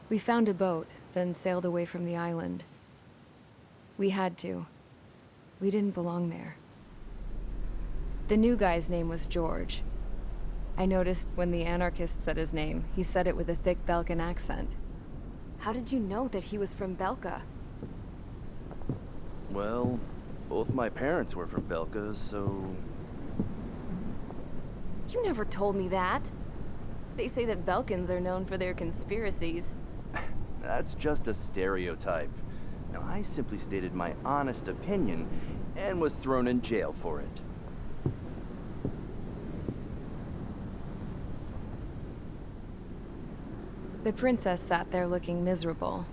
We found a boat, then sailed away from the island. We had to. We didn't belong there. The new guy's name was George. I noticed when the anarchist said his name, he said it with a thick Balkan accent. How did you know that he was from Belka? Well, both my parents were from Belka, so... You never told me that. They say that Belkans are known for their conspiracies. That's just a stereotype. Now, I simply stated my honest opinion and was thrown in jail for it. The princess sat there looking miserable.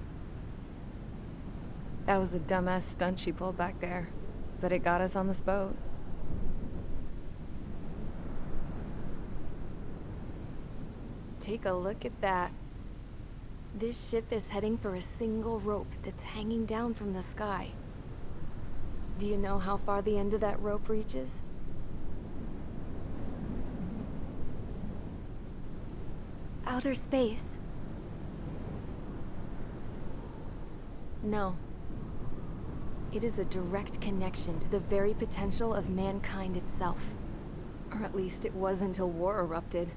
That was a dumbass stunt she pulled back there, but it got us on this boat. Take a look at that. This ship is heading for a single rope that's hanging down from the sky. Do you know how far the end of that rope reaches? Outer space. No. It is a direct connection to the very potential of mankind itself. Or at least it was until war erupted.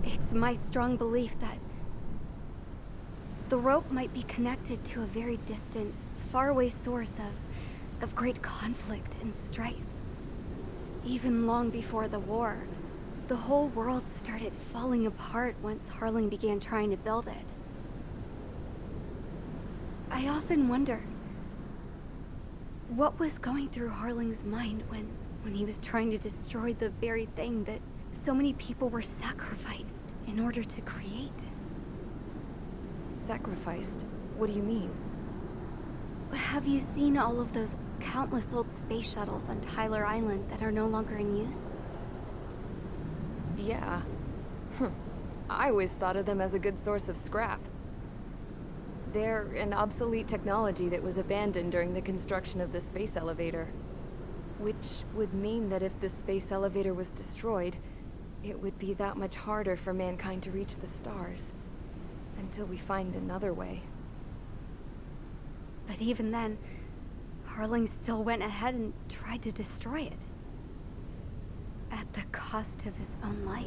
It's my strong belief that the rope might be connected to a very distant, faraway source of great conflict and strife. Even long before the war, the whole world started falling apart once Harling began trying to build it. I often wonder what was going through Harling's mind when he was trying to destroy the very thing that so many people were sacrificed in order to create. Sacrificed? What do you mean? Have you seen all of those countless old space shuttles on Tyler Island that are no longer in use? Yeah. I always thought of them as a good source of scrap. They're an obsolete technology that was abandoned during the construction of the space elevator. Which would mean that if the space elevator was destroyed, it would be that much harder for mankind to reach the stars. Until we find another way. But even then, Harling still went ahead and tried to destroy it. At the cost of his own life.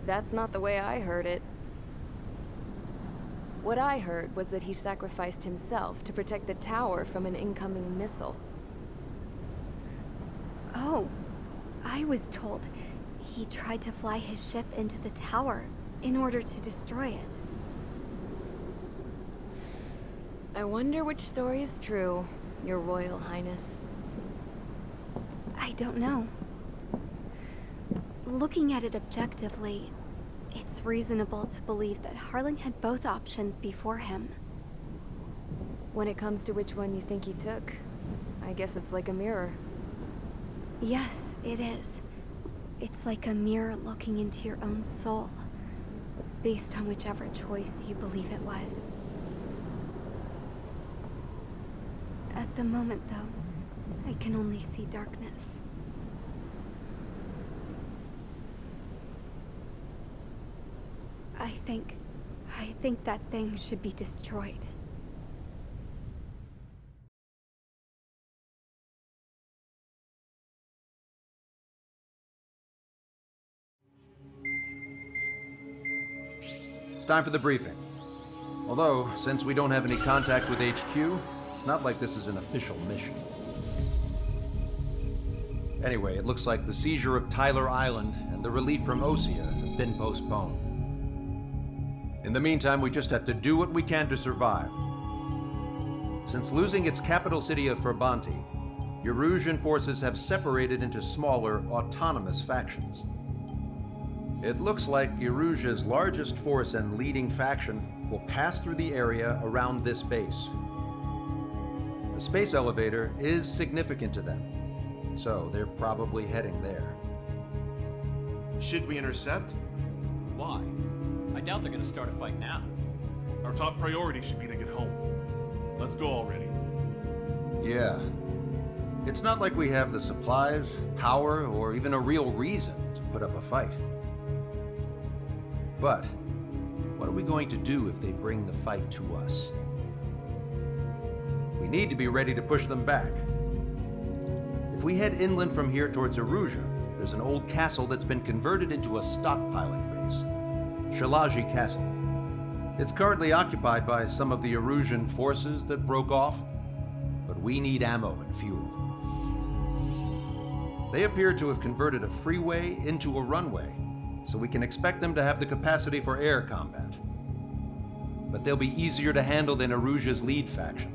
That's not the way I heard it. What I heard was that he sacrificed himself to protect the tower from an incoming missile. Oh, I was told he tried to fly his ship into the tower in order to destroy it. I wonder which story is true, Your Royal Highness. I don't know. Looking at it objectively, it's reasonable to believe that Harling had both options before him. When it comes to which one you think he took, I guess it's like a mirror. Yes, it is. It's like a mirror looking into your own soul, based on whichever choice you believe it was. At the moment, though, I can only see darkness. I think that thing should be destroyed. It's time for the briefing. Although, since we don't have any contact with HQ, it's not like this is an official mission. Anyway, it looks like the seizure of Tyler Island and the relief from Osean have been postponed. In the meantime, we just have to do what we can to survive. Since losing its capital city of Ferbanti, Erusian forces have separated into smaller, autonomous factions. It looks like Erusia's largest force and leading faction will pass through the area around this base. The space elevator is significant to them, so they're probably heading there. Should we intercept? Why? I doubt they're gonna start a fight now. Our top priority should be to get home. Let's go already. Yeah. It's not like we have the supplies, power, or even a real reason to put up a fight. But what are we going to do if they bring the fight to us? We need to be ready to push them back. If we head inland from here towards Erusia, there's an old castle that's been converted into a stockpiling base. Shalaji Castle. It's currently occupied by some of the Erusian forces that broke off, but we need ammo and fuel. They appear to have converted a freeway into a runway, so we can expect them to have the capacity for air combat. But they'll be easier to handle than Erusia's lead faction.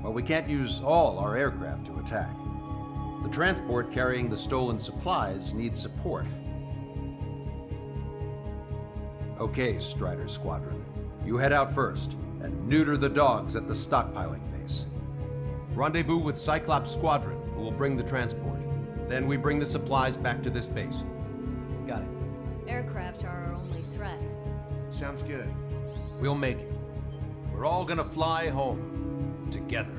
While we can't use all our aircraft to attack, the transport carrying the stolen supplies needs support. Okay, Strider Squadron. You head out first and neuter the dogs at the stockpiling base. Rendezvous with Cyclops Squadron, who will bring the transport. Then we bring the supplies back to this base. Got it. Aircraft are our only threat. Sounds good. We'll make it. We're all gonna fly home together.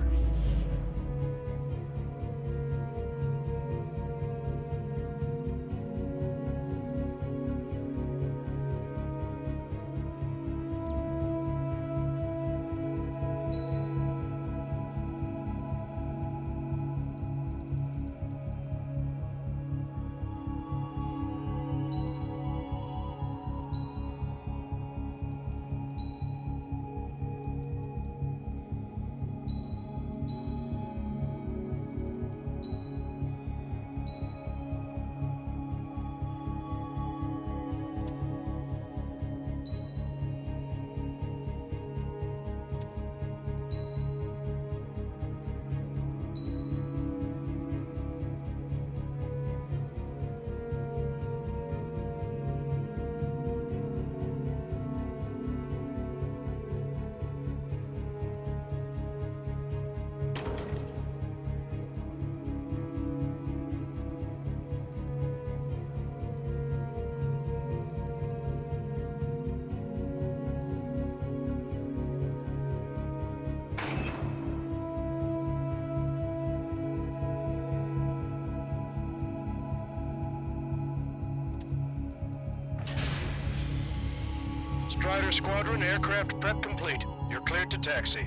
Strider Squadron, aircraft prep complete. You're cleared to taxi.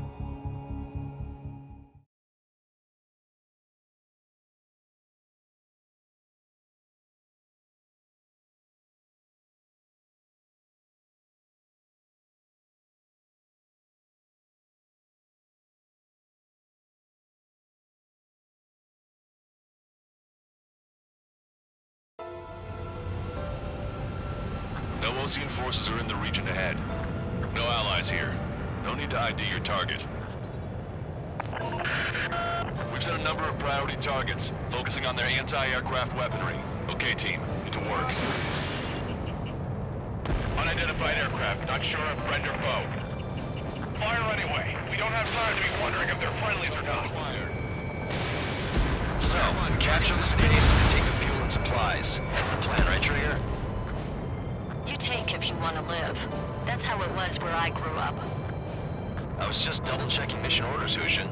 No Osean forces are in the region ahead. No allies here. No need to ID your target. We've set a number of priority targets, focusing on their anti-aircraft weaponry. Okay, team, get to work. Unidentified aircraft, not sure if friend or foe. Fire anyway. We don't have time to be wondering if they're friendlies or not. So, capture this base and take the fuel and supplies. That's the plan, right, Trigger? You take if you want to live. That's how it was where I grew up. I was just double-checking mission orders, Osean.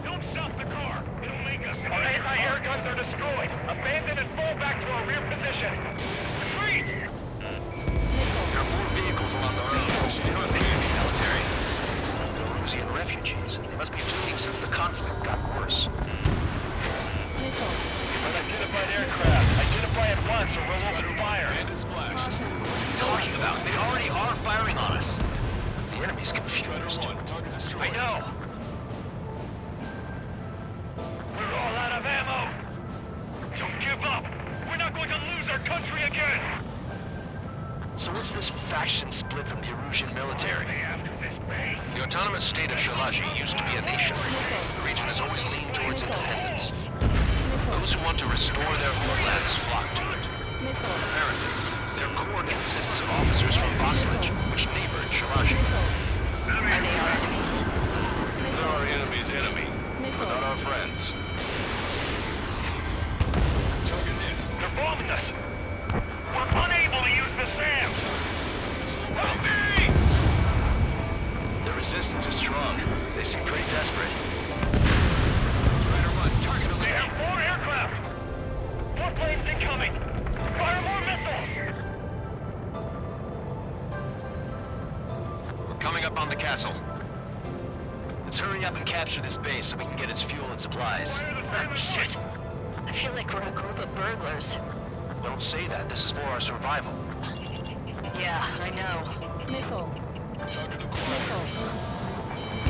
Don't stop the car. It'll make us. Our anti-air guns are destroyed. Abandon and fall back to our rear position. Retreat! There are more vehicles along the road. They don't appear to be military. They're Osean refugees. They must be fleeing since the conflict got worse. Unidentified aircraft. Identify at once or we'll open fire. Bandit splashed. What are you talking about? They already are firing on us. The enemy's confused. Strider 1, target destroyed. I know. We're all out of ammo. Don't give up. We're not going to lose our country again. So what's this faction split from the Erusian military? The autonomous state of Shalaji used to be a nation. The region has always leaned towards independence. Those who want to restore their homelands flock to it. Apparently, their core consists of officers from Boslage, which neighbored Shalaji. Are they our enemies? They're our enemy's enemy, but not our friends. Target hit. They're bombing us. We're unable to use the SAM. Help me! The resistance is strong. They seem pretty desperate. capture this base so we can get its fuel and supplies. Shit. I feel like we're a group of burglars. Don't say that. This is for our survival. Yeah, I know. Missile. Target acquired.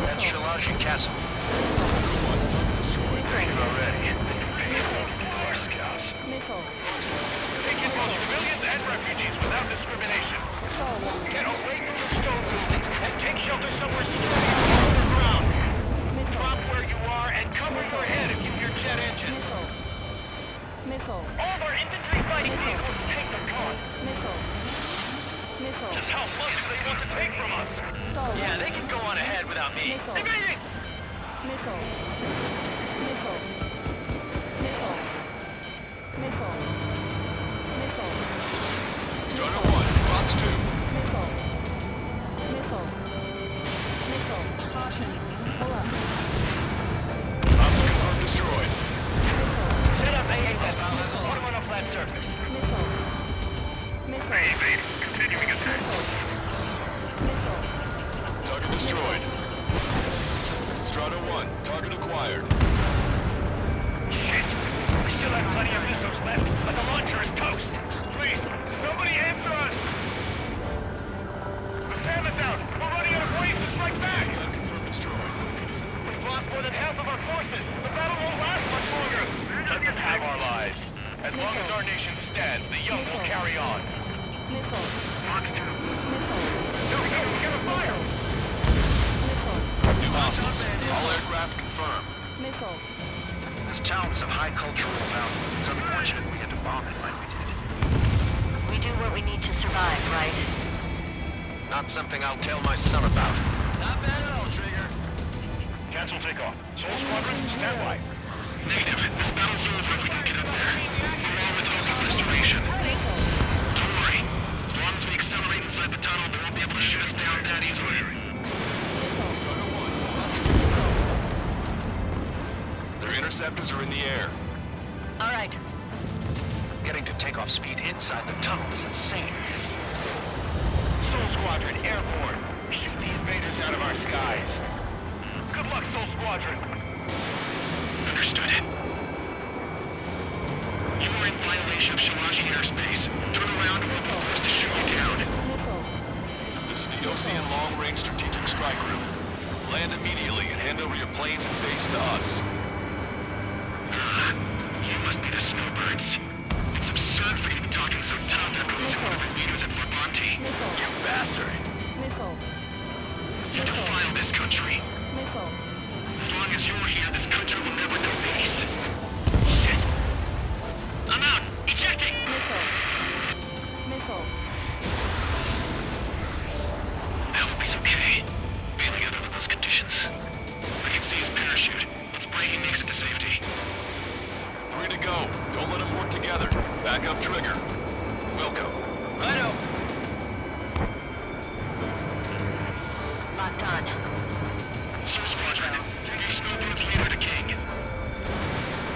That's Shalaji Castle. Destroyed. Thank you already. Our scouts. Missile. Taking both civilians and refugees without discrimination. Get away from the stone buildings and take shelter somewhere secure on the ground. Drop where you are and cover your head if you hear jet engines. Missile. All of our infantry fighting vehicles take the gun. Missile. Missile. Just how much do they want to take from us? Yeah, they can go on ahead without me. Missile. Evading! Missile. Missile. Missile. Missile. Missile. Strider 1, Fox 2. Missile. Missile. Missile. Caution. Pull up. Hostile confirmed destroyed. Set up AAS. Put them on a flat surface. Missile. Missile. FAEB, continuing attack. Missile. Target destroyed. Strider 1, target acquired. Shit. We still have plenty of missiles left, but the launcher is toast. Please, somebody answer us! The SAM is out. We're running out of ways to strike back. Confirmed destroyed. We've lost more than half of our forces. The battle won't last much longer. Let them have our lives. As long as our nation stands, the young will carry on. Missile. Fox 2. Missile. No, we got a fire! Missile. New hostiles. All aircraft confirmed. Missile. This town is of high cultural value. It's unfortunate we had to bomb it like we did. We do what we need to survive, right? Not something I'll tell my son about. Not bad at all, Trigger. Cancel takeoff. Soul Squadron, stand by. Negative. This battle's over if we can get up there. We're on with Hogan's restoration. Don't worry. As long as we accelerate inside the tunnel, they won't be able to shoot us down that easily. Strider 1, Fox 2. Their interceptors are in the air. All right. Getting to takeoff speed inside the tunnel is insane. Soul Squadron, airborne. Shoot the invaders out of our skies. Good luck, Soul Squadron. Understood. You are in violation of Shalaji airspace. Turn around and we'll be forced to shoot you down. Missile. This is the Osean Long-Range Strategic Strike Group. Land immediately and hand over your planes and base to us. You must be the snowbirds. It's absurd for you to be talking so tough after losing one of your leaders at Fort Monty. Missile. You bastard! Missile. You defile this country. Missile. As long as you're here, this country will never know peace. Shit! I'm out! Ejecting! Missile. Missile. I hope he's okay. Bailing out under those conditions. I can see his parachute. Let's pray he makes it to safety. 3 to go. Don't let them work together. Back up trigger. Wilco. Righto. Locked on. Soul Squadron, take Snowbird's leader to King.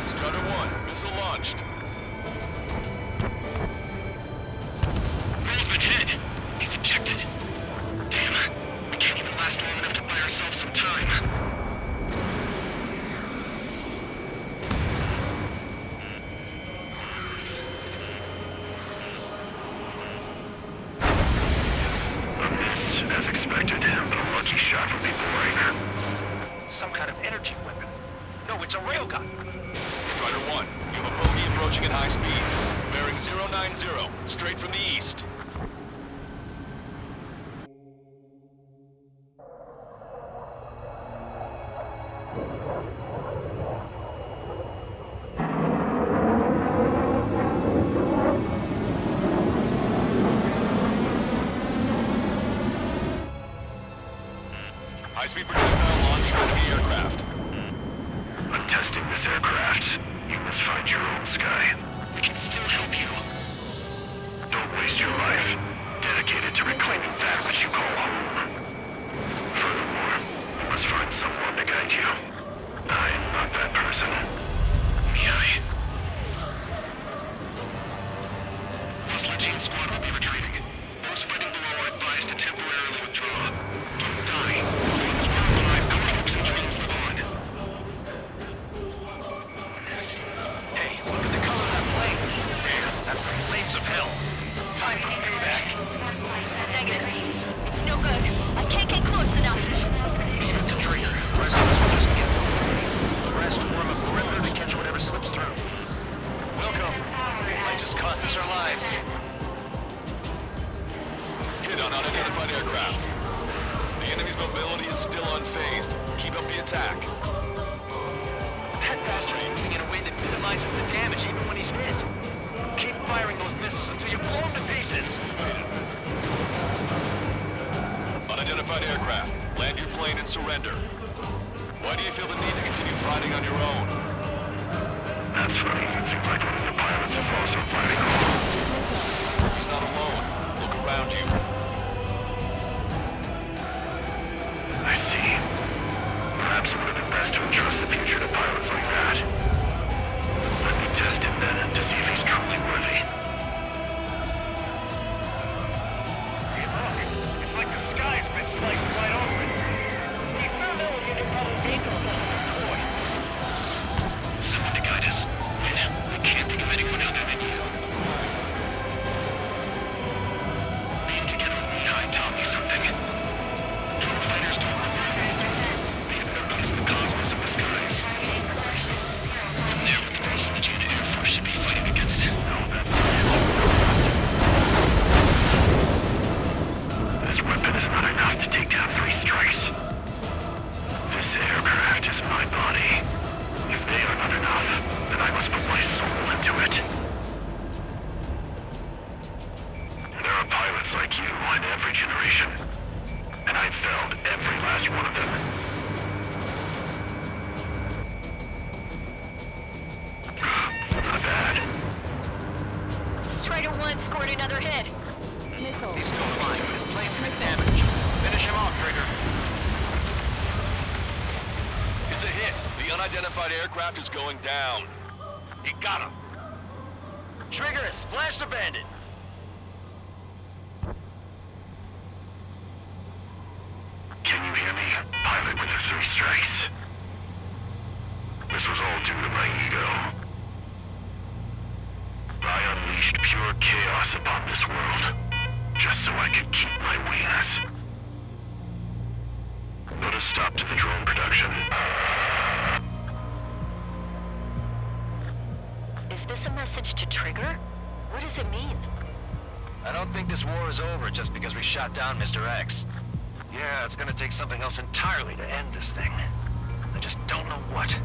Strider 1, missile launched. Roll's been hit. He's ejected. Damn, we can't even last long enough to buy ourselves some time. As expected, but a lucky shot would be boring. Some kind of energy weapon. No, it's a railgun. Strider 1, you have a bogey approaching at high speed. Bearing 090, straight from the east. High-speed projectile launch out of the aircraft. I'm testing this aircraft. You must find your own sky. We can still help you. Don't waste your life. Dedicated to reclaiming that which you call home. Furthermore, you must find someone to guide you. I'm not that person. Mihai. Osean squad will be retreating. Those fighting below are advised to temporarily withdraw. Don't die. As long as we're alive, our hopes and dreams live on. faster moving in a way that minimizes the damage even when he's hit. Keep firing those missiles until you blow him to pieces. Unidentified aircraft. Land your plane and surrender. Why do you feel the need to continue fighting on your own? That's funny. It seems like one of the pilots is also fighting alone. He's not alone. Look around you. I see. Perhaps it would have been best to entrust the future to pilots like that. Let me test him then to see if he's truly worthy. Hey, look. It's like the sky's been sliced right open. We found out we could probably take them on the toy. Someone to guide us. I can't think of anyone other than you. Being together with Mihai taught me something. Drone fighters don't remember. They have no place in the cosmos of the skies. I'm there with the rest of the Jana Air Force should be fighting against it. No, that's This weapon is not enough to take down 3 strikes. This aircraft is my body. If they are not enough, then I must put my soul into it. There are pilots like you in every generation, and I've felled every last one of them. Not bad. Strider 1 scored another hit. He's still flying, but his plane's been damaged. Finish him off, Trigger. It's a hit. The unidentified aircraft is going down. You got him. Trigger has splashed the bandit. Can you hear me? Pilot with the 3 strikes. This was all due to my ego. I unleashed pure chaos upon this world, just so I could keep my wings. Put a stop to the drone production. Is this a message to Trigger? What does it mean? I don't think this war is over just because we shot down Mr. X. Yeah, it's gonna take something else entirely to end this thing. I just don't know what.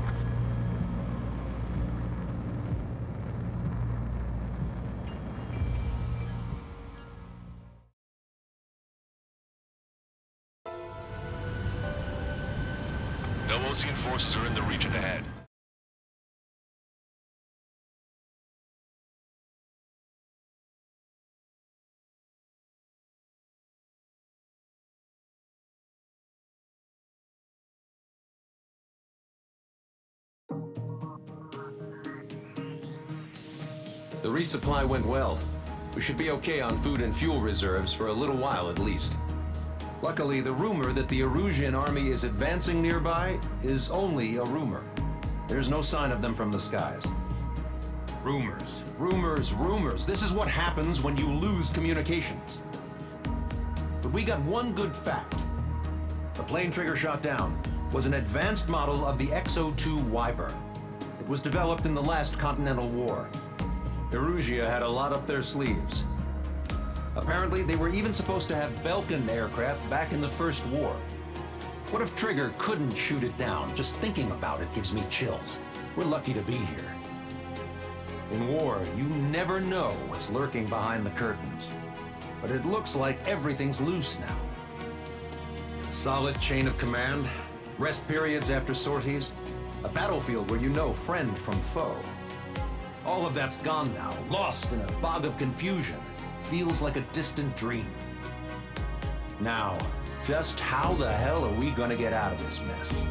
No Osean forces are in the region ahead. The resupply went well. We should be okay on food and fuel reserves for a little while at least. Luckily, the rumor that the Osean army is advancing nearby is only a rumor. There's no sign of them from the skies. Rumors, rumors, rumors. This is what happens when you lose communications. But we got one good fact. The plane Trigger shot down was an advanced model of the XO2 Wyvern. It was developed in the last Continental War. Erusia had a lot up their sleeves. Apparently, they were even supposed to have FALKEN aircraft back in the First War. What if Trigger couldn't shoot it down? Just thinking about it gives me chills. We're lucky to be here. In war, you never know what's lurking behind the curtains. But it looks like everything's loose now. Solid chain of command, rest periods after sorties, a battlefield where you know friend from foe. All of that's gone now, lost in a fog of confusion. Feels like a distant dream. Now, just how the hell are we gonna get out of this mess?